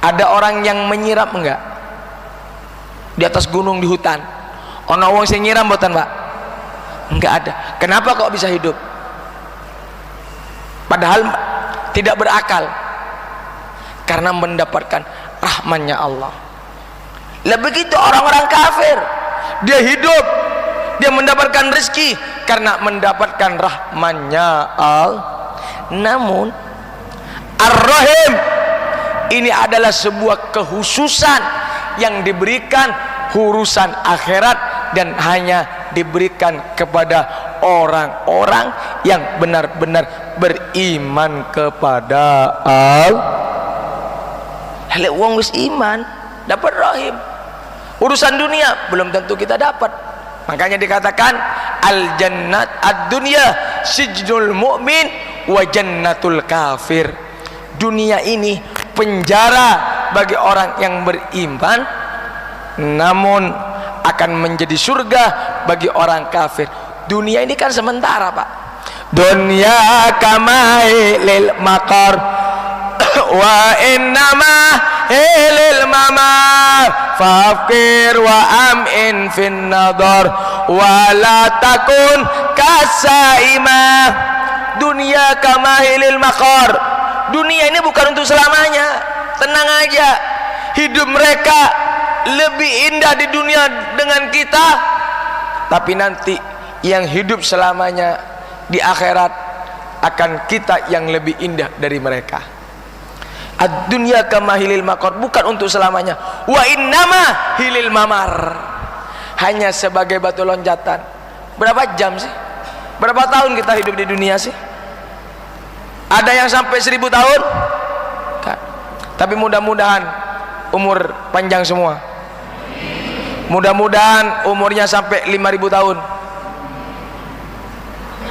ada orang yang menyiram enggak? Di atas gunung di hutan, ono wong sing nyiram mboten, Pak? Enggak ada. Kenapa kok bisa hidup? Padahal tidak berakal, karena mendapatkan rahmannya Allah. Lah begitu orang-orang kafir, dia hidup, dia mendapatkan rezeki karena mendapatkan rahmannya Allah. Namun Ar-Rahim ini adalah sebuah kekhususan yang diberikan urusan akhirat dan hanya diberikan kepada orang-orang yang benar-benar beriman kepada Allah. Hele wong wis iman dapat rahim. Urusan dunia belum tentu kita dapat. Makanya dikatakan al jannat ad-dunya sijnul mu'min wa jannatul kafir. Dunia ini penjara bagi orang yang beriman, namun akan menjadi surga bagi orang kafir. Dunia ini kan sementara, Pak. Dunya kamai lil maqar wa innama hilil mamar fafkir wa amin fin nadar wa la takun kasaima. Dunia kamahilil maqar, dunia ini bukan untuk selamanya. Tenang aja, hidup mereka lebih indah di dunia dengan kita, tapi nanti yang hidup selamanya di akhirat akan kita yang lebih indah dari mereka. Ad-dunya kama hilil maqar, bukan untuk selamanya. Wa innama hilil mamar, hanya sebagai batu loncatan. Berapa jam sih? Berapa tahun kita hidup di dunia sih? Ada yang sampai 1000 tahun? Kan. Tapi mudah-mudahan umur panjang semua. Mudah-mudahan umurnya sampai 5000 tahun.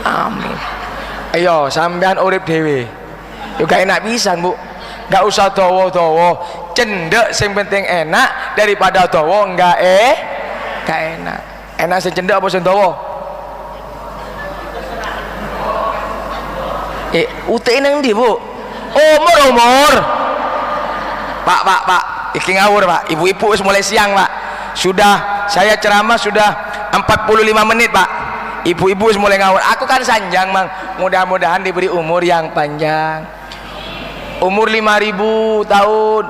Amin. Ayo sampean urip dhewe. Yo gak enak pisan, Bu. Gak usah dawa-dawa, cendek sing penting enak daripada dawa gak enak. Enak sing cendek apa sing dawa? UTI nang ndi, Bu? Umur. Pak, iki ngawur, Pak. Ibu-ibu wis mulai siang, Pak. Sudah saya ceramah sudah 45 menit, Pak. Ibu-ibu wis mulai ngawur. Aku kan sanjang, Mang. Mudah-mudahan diberi umur yang panjang. Umur 5000 tahun.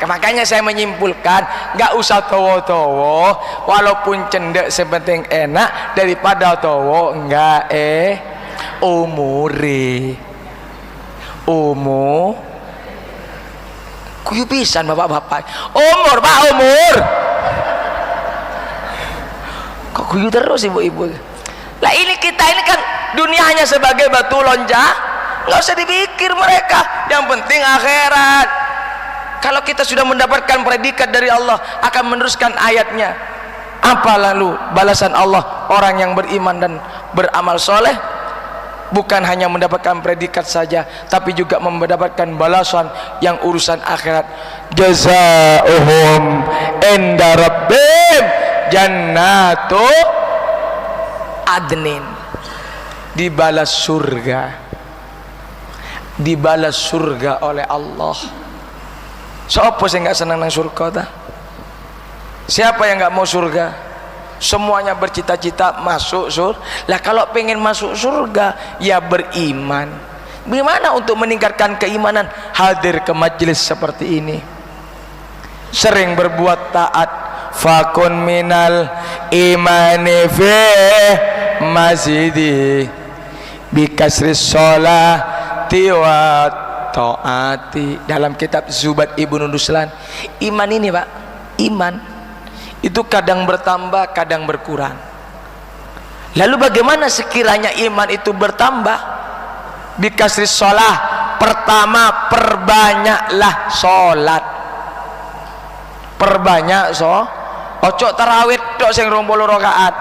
Makanya saya menyimpulkan nggak usah towo-towo, walaupun cendek sepenting enak daripada towo enggak umure. Kuyu pisan bapak-bapak. Umur, Pak, umur. Kok guyu terus ibu-ibu? Lah ini kita ini kan dunia hanya sebagai batu lonjak, nggak usah dipikir mereka, yang penting akhirat. Kalau kita sudah mendapatkan predikat dari Allah, akan meneruskan ayatnya. Apa lalu balasan Allah orang yang beriman dan beramal soleh? Bukan hanya mendapatkan predikat saja, tapi juga mendapatkan balasan yang urusan akhirat. Jazaohum inda rabbihim jannatu adnin, dibalas surga oleh Allah. Siapa sih nggak senang nang surga ta? Siapa yang nggak mau surga? Semuanya bercita-cita masuk surga. Lah kalau pengen masuk surga ya beriman. Bagaimana untuk meningkatkan keimanan? Hadir ke majelis seperti ini, sering berbuat taat. Fakun minal imani fi masjidi bikasri sholati wa taati. Dalam kitab Zubat Ibnu Duslan, iman ini Pak, iman itu kadang bertambah kadang berkurang. Lalu bagaimana sekiranya iman itu bertambah? Bikasri sholah, pertama perbanyaklah sholat, perbanyak ojo tarawih tok sing 20 rakaat.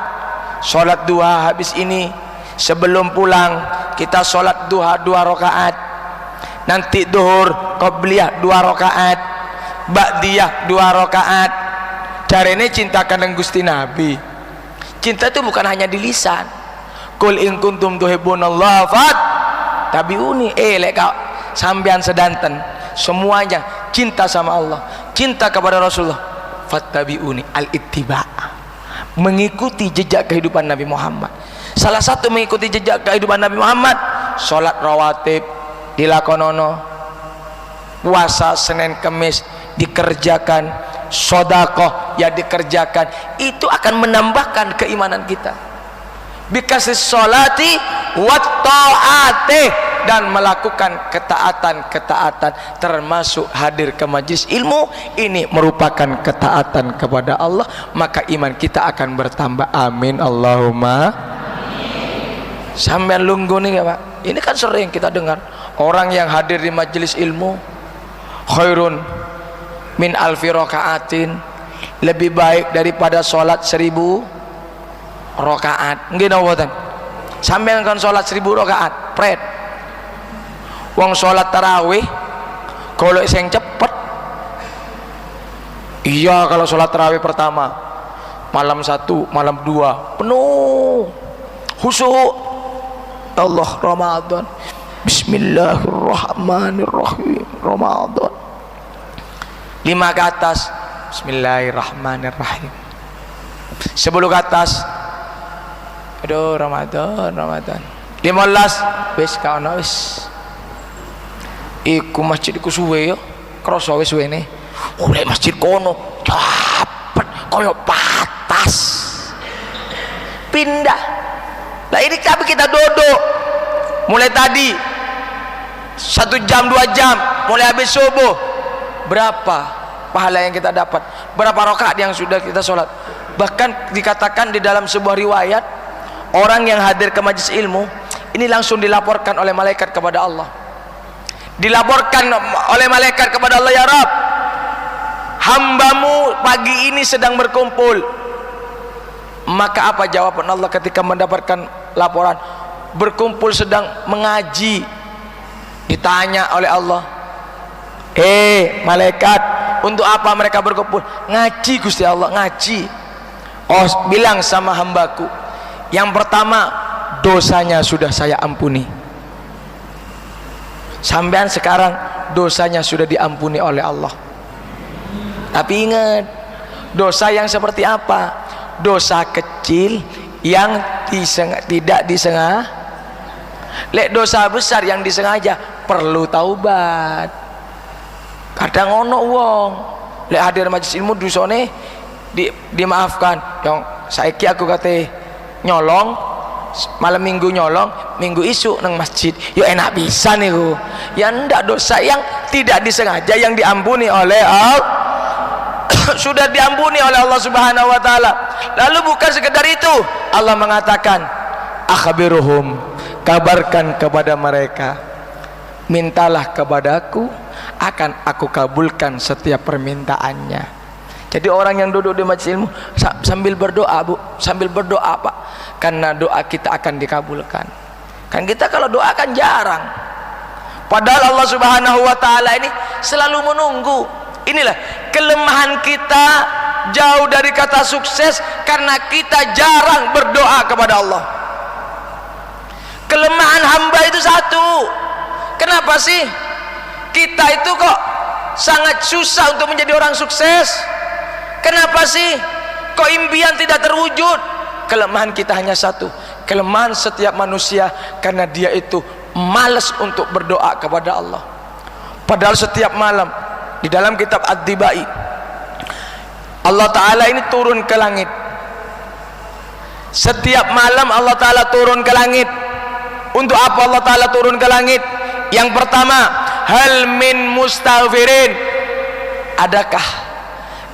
Sholat duha habis ini, sebelum pulang kita sholat duha 2 rakaat, nanti duhur qobliyah 2 rakaat, ba'diyah 2 rakaat. Carane cinta kanang Gusti Nabi. Cinta itu bukan hanya di lisan. Qul in kuntum tuhibbunallaha fattabi'uni. Lek kau sampean sedanten semuanya cinta sama Allah, cinta kepada Rasulullah, fattabi'uni, al-ittiba', mengikuti jejak kehidupan Nabi Muhammad. Salah satu mengikuti jejak kehidupan Nabi Muhammad, sholat rawatib dilakonono, puasa Senin Kemis dikerjakan, sodakoh ya dikerjakan. Itu akan menambahkan keimanan kita. Bikasih sholati wat ta'ati, dan melakukan ketaatan-ketaatan termasuk hadir ke majlis ilmu. Ini merupakan ketaatan kepada Allah, maka iman kita akan bertambah. Amin Allahumma. Sampai lunggu nih ya Pak, ini kan sering kita dengar orang yang hadir di majlis ilmu khairun min alfi rakaatin, lebih baik daripada sholat 1000 rakaat. Nggih napa mboten? Sampeyan kan sholat 1000 rakaat pret. Wong sholat tarawih golek sing cepet. Iya, kalau sholat tarawih pertama malam 1 malam 2 penuh khusyuk. Allah Ramadan, Bismillahirrahmanirrahim, Ramadan 5 ke atas Bismillahirrahmanirrahim, 10 ke atas aduh Ramadan 15 wis kaono wis iku masjid iku suwe yo krasa wis suwene. Oleh masjid kono cepet koyo patas pindah. Lah ini tapi kita duduk mulai tadi 1 jam 2 jam mulai habis subuh, berapa pahala yang kita dapat, berapa rakaat yang sudah kita sholat. Bahkan dikatakan di dalam sebuah riwayat, orang yang hadir ke majelis ilmu ini langsung dilaporkan oleh malaikat kepada Allah, dilaporkan oleh malaikat kepada Allah, ya Rabb, hambamu pagi ini sedang berkumpul. Maka apa jawaban Allah ketika mendapatkan laporan berkumpul sedang mengaji? Ditanya oleh Allah, malaikat, untuk apa mereka berkumpul? Ngaji Gusti Allah, ngaji. Oh, bilang sama hambaku, yang pertama dosanya sudah saya ampuni. Sampean sekarang dosanya sudah diampuni oleh Allah. Tapi ingat, dosa yang seperti apa? Dosa kecil yang tidak disengaja. Lek dosa besar yang disengaja perlu taubat. Kadang ono wong lek hadir majelis ilmu dosane dimaafkan. Yang saiki aku kate nyolong malam minggu, nyolong minggu isu nang masjid, yo enak bisa niku. Ya ndak, dosa yang tidak disengaja yang diampuni oleh Allah sudah diampuni oleh Allah Subhanahu wa taala. Lalu bukan sekedar itu, Allah mengatakan, akhbiruhum, kabarkan kepada mereka, mintalah kepadaku, akan aku kabulkan setiap permintaannya. Jadi orang yang duduk di majelis ilmu sambil berdoa, Bu, sambil berdoa, Pak, karena doa kita akan dikabulkan. Kan kita kalau doa kan jarang, padahal Allah Subhanahu wa ta'ala ini selalu menunggu. Inilah kelemahan kita jauh dari kata sukses, karena kita jarang berdoa kepada Allah. Kelemahan hamba itu satu. Kenapa sih kita itu kok sangat susah untuk menjadi orang sukses? Kenapa sih kok impian tidak terwujud? Kelemahan kita hanya satu, kelemahan setiap manusia, karena dia itu malas untuk berdoa kepada Allah. Padahal setiap malam di dalam kitab Ad-Dibai, Allah Ta'ala ini turun ke langit. Setiap malam Allah Ta'ala turun ke langit. Untuk apa Allah Ta'ala turun ke langit? Yang pertama, hal min mustaghfirin, adakah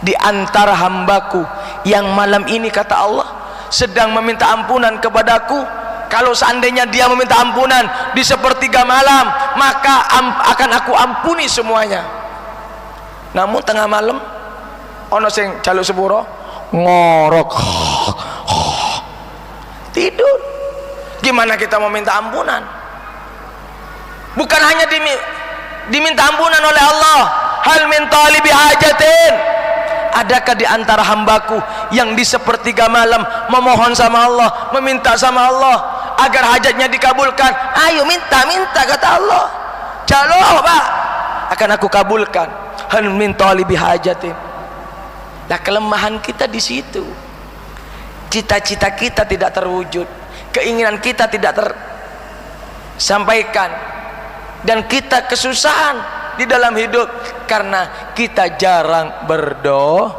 di antara hambaku yang malam ini, kata Allah, sedang meminta ampunan kepadaku? Kalau seandainya dia meminta ampunan di sepertiga malam, maka akan aku ampuni semuanya. Namun tengah malam ono sing jaluk sepuro, ngorok, tidur. Gimana kita mau minta ampunan? Bukan hanya diminta ampunan oleh Allah, hal min talibi hajatin, adakah di antara hambaku yang di sepertiga malam memohon sama Allah, meminta sama Allah agar hajatnya dikabulkan? Ayo minta, kata Allah. Jaluk, Pak, akan aku kabulkan. Hal min talibi hajatin. Nah, kelemahan kita di situ. Cita-cita kita tidak terwujud, keinginan kita tidak tersampaikan, dan kita kesusahan di dalam hidup karena kita jarang berdoa.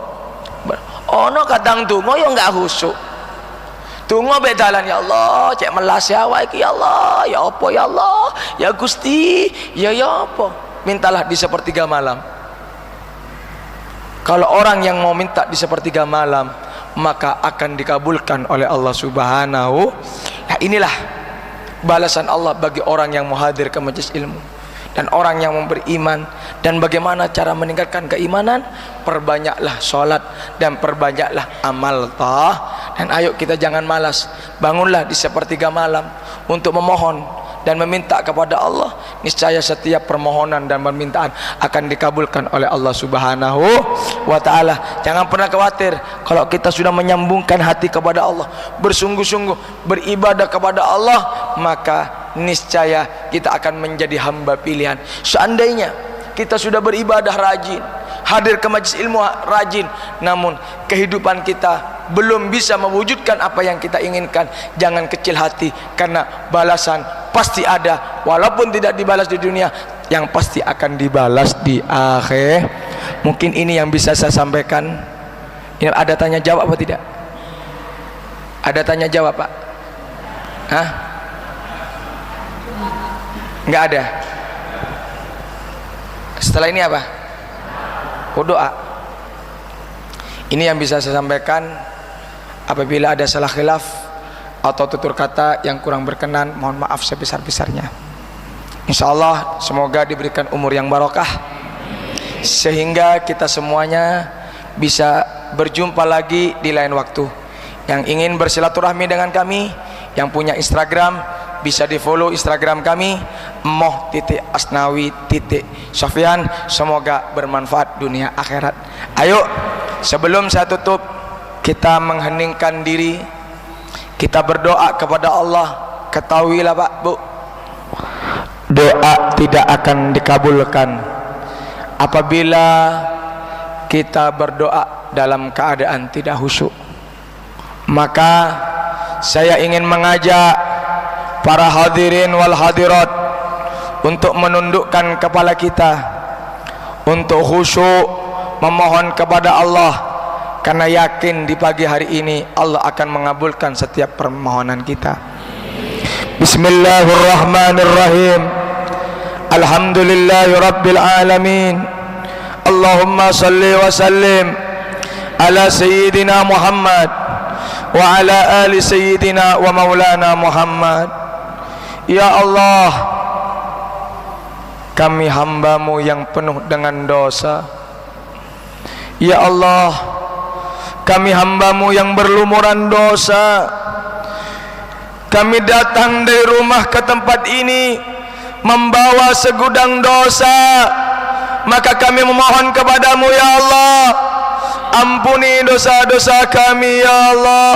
Ono kadang tunggu yo enggak khusyuk. Tunggu bedalan, ya Allah, cek melas ya wae ya Allah, ya apa ya Allah, ya Gusti, ya apa. Mintalah di sepertiga malam. Kalau orang yang mau minta di sepertiga malam, maka akan dikabulkan oleh Allah Subhanahu. Nah, inilah balasan Allah bagi orang yang mau hadir ke majelis ilmu dan orang yang beriman. Dan bagaimana cara meningkatkan keimanan? Perbanyaklah sholat dan perbanyaklah amal dan ayo kita jangan malas, bangunlah di sepertiga malam untuk memohon dan meminta kepada Allah. Niscaya setiap permohonan dan permintaan akan dikabulkan oleh Allah Subhanahu wa ta'ala. Jangan pernah khawatir kalau kita sudah menyambungkan hati kepada Allah, bersungguh-sungguh beribadah kepada Allah, maka niscaya kita akan menjadi hamba pilihan. Seandainya kita sudah beribadah rajin, hadir ke majelis ilmu rajin, namun kehidupan kita belum bisa mewujudkan apa yang kita inginkan, jangan kecil hati, karena balasan pasti ada. Walaupun tidak dibalas di dunia, yang pasti akan dibalas di akhir. Mungkin ini yang bisa saya sampaikan. Ini ada tanya jawab apa tidak? Ada tanya jawab, Pak? Hah? Enggak ada. Setelah ini apa? Doa. Ini yang bisa saya sampaikan. Apabila ada salah khilaf atau tutur kata yang kurang berkenan, mohon maaf sebesar-besarnya. Insyaallah semoga diberikan umur yang barokah, sehingga kita semuanya bisa berjumpa lagi di lain waktu. Yang ingin bersilaturahmi dengan kami, yang punya Instagram, bisa di follow Instagram kami, moh.asnawi.sofyan. Semoga bermanfaat dunia akhirat. Ayo, sebelum saya tutup, kita mengheningkan diri, kita berdoa kepada Allah. Ketahuilah Pak, Bu, doa tidak akan dikabulkan apabila kita berdoa dalam keadaan tidak khusyuk. Maka saya ingin mengajak para hadirin wal hadirat untuk menundukkan kepala kita, untuk khusyuk memohon kepada Allah, karena yakin di pagi hari ini Allah akan mengabulkan setiap permohonan kita. Bismillahirrahmanirrahim. Alhamdulillahi rabbil alamin. Allahumma salli wa sallim ala sayyidina Muhammad wa ala ali sayyidina wa maulana Muhammad. Ya Allah, kami hamba-Mu yang penuh dengan dosa. Ya Allah, kami hamba-Mu yang berlumuran dosa. Kami datang dari rumah ke tempat ini membawa segudang dosa, maka kami memohon kepadamu ya Allah, ampuni dosa-dosa kami ya Allah,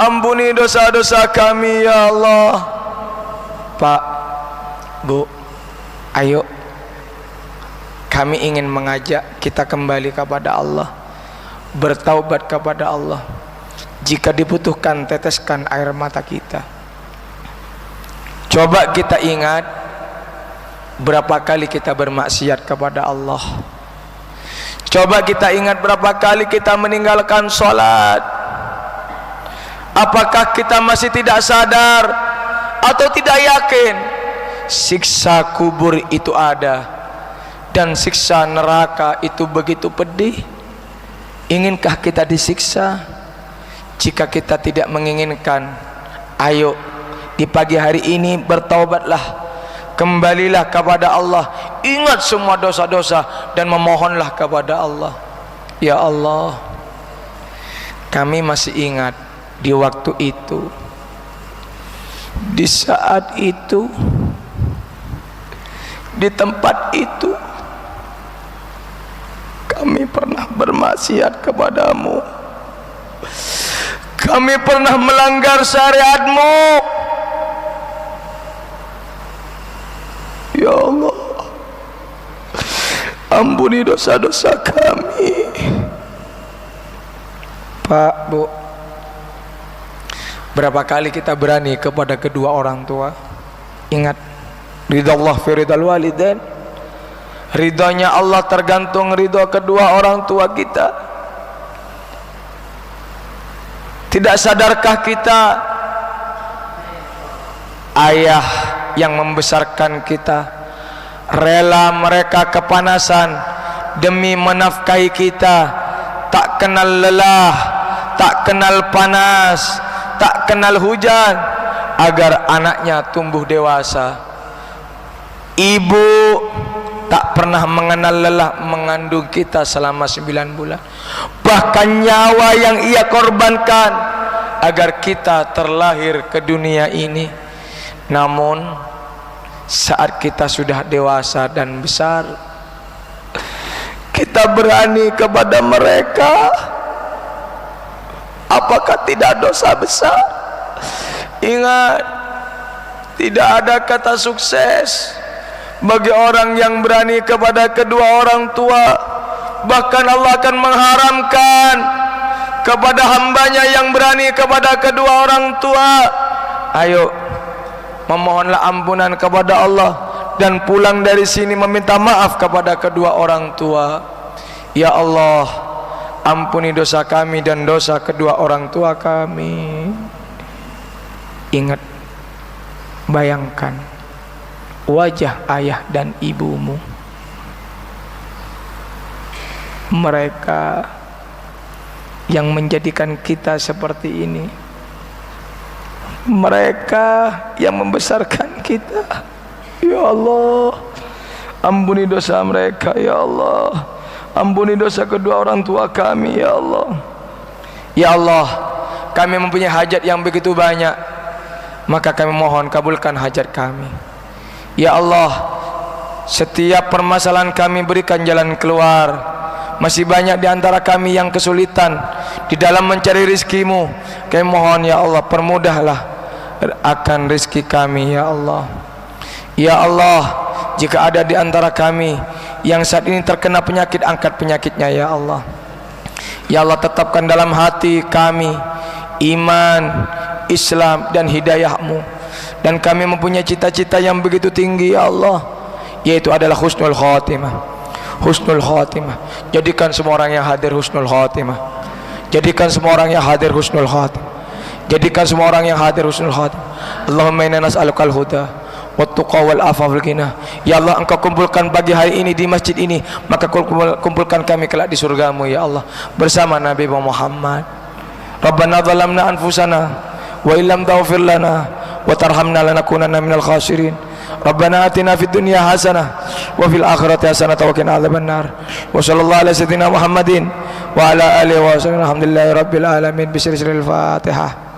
ampuni dosa-dosa kami ya Allah. Pak, Bu, ayo, kami ingin mengajak kita kembali kepada Allah, bertaubat kepada Allah. Jika dibutuhkan, teteskan air mata kita. Coba kita ingat berapa kali kita bermaksiat kepada Allah. Coba kita ingat berapa kali kita meninggalkan sholat. Apakah kita masih tidak sadar atau tidak yakin siksa kubur itu ada dan siksa neraka itu begitu pedih? Inginkah kita disiksa? Jika kita tidak menginginkan, ayo di pagi hari ini bertaubatlah, kembalilah kepada Allah, ingat semua dosa-dosa dan memohonlah kepada Allah. Ya Allah, kami masih ingat di waktu itu, di saat itu, di tempat itu kami pernah bermaksiat kepadamu. Kami pernah melanggar syariat-Mu. Ya Allah, ampuni dosa-dosa kami. Pak, Bu, berapa kali kita berani kepada kedua orang tua? Ingat, ridha Allah fi ridhal walidain. Ridhonya Allah tergantung ridho kedua orang tua kita. Tidak sadarkah kita, ayah yang membesarkan kita rela mereka kepanasan demi menafkahi kita, tak kenal lelah, tak kenal panas, tak kenal hujan, agar anaknya tumbuh dewasa. Ibu tak pernah mengenal lelah mengandung kita selama 9 bulan, bahkan nyawa yang ia korbankan agar kita terlahir ke dunia ini. Namun saat kita sudah dewasa dan besar, kita berani kepada mereka. Apakah tidak dosa besar? Ingat, tidak ada kata sukses bagi orang yang berani kepada kedua orang tua. Bahkan Allah akan mengharamkan kepada hambanya yang berani kepada kedua orang tua. Ayo, memohonlah ampunan kepada Allah dan pulang dari sini meminta maaf kepada kedua orang tua. Ya Allah, ampuni dosa kami dan dosa kedua orang tua kami. Ingat, bayangkan wajah ayah dan ibumu. Mereka yang menjadikan kita seperti ini, mereka yang membesarkan kita. Ya Allah, ampuni dosa mereka ya Allah, ampuni dosa kedua orang tua kami ya Allah. Ya Allah, kami mempunyai hajat yang begitu banyak, maka kami mohon kabulkan hajat kami. Ya Allah, setiap permasalahan kami berikan jalan keluar. Masih banyak di antara kami yang kesulitan di dalam mencari rizki-Mu. Kami mohon ya Allah, permudahlah akan rizki kami ya Allah. Ya Allah, jika ada di antara kami yang saat ini terkena penyakit, angkat penyakitnya ya Allah. Ya Allah, tetapkan dalam hati kami iman, Islam dan hidayah-Mu. Dan kami mempunyai cita-cita yang begitu tinggi ya Allah, yaitu adalah husnul khatimah. Husnul khatimah. Jadikan semua orang yang hadir husnul khatimah. Jadikan semua orang yang hadir husnul khatimah. Jadikan semua orang yang hadir husnul khatimah. Allahumma inna nas'alukal huda wat-tuqa wal afaf wal ghina. Ya Allah, Engkau kumpulkan pagi hari ini di masjid ini, maka kumpulkan kami kelak di surga-Mu ya Allah, bersama Nabi Muhammad Rabbana zalamna anfusana wa illam taghfir lana wa tarhamna lanakunanna minal khasirin. Rabbana atina fid dunya hasanah wa fil akhirati hasanah wa qina adzabannar. Wa sallallahu ala sayyidina Muhammadin wa ala alihi wa sallam. Alhamdulillahi rabbil alamin. Bismillahil Fatihah.